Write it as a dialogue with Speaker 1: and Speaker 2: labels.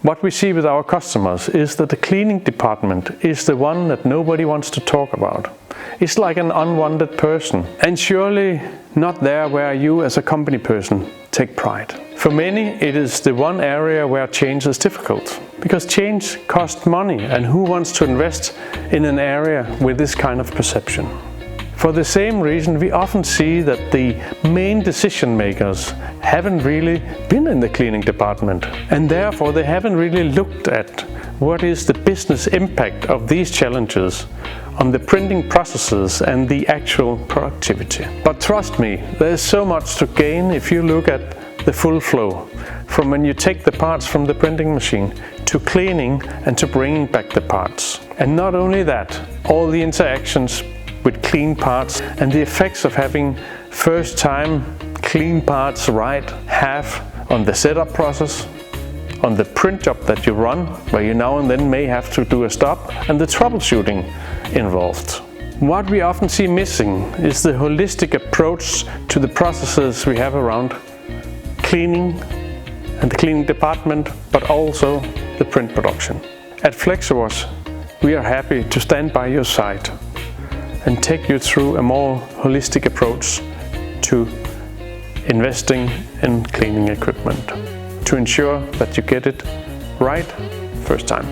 Speaker 1: What we see with our customers is that the cleaning department is the one that nobody wants to talk about. It's like an unwanted person, and surely not there where you as a company person take pride. For many, it is the one area where change is difficult, because change costs money, and who wants to invest in an area with this kind of perception? For the same reason, we often see that the main decision makers haven't really been in the cleaning department, and therefore they haven't really looked at what is the business impact of these challenges on the printing processes and the actual productivity. But trust me, there is so much to gain if you look at the full flow, from when you take the parts from the printing machine to cleaning and to bringing back the parts. And not only that, all the interactions with clean parts and the effects of having first time clean parts right have on the setup process, on the print job that you run, where you now and then may have to do a stop, and the troubleshooting involved. What we often see missing is the holistic approach to the processes we have around cleaning and the cleaning department, but also the print production. At FlexWash, we are happy to stand by your side and take you through a more holistic approach to investing in cleaning equipment to ensure that you get it right first time.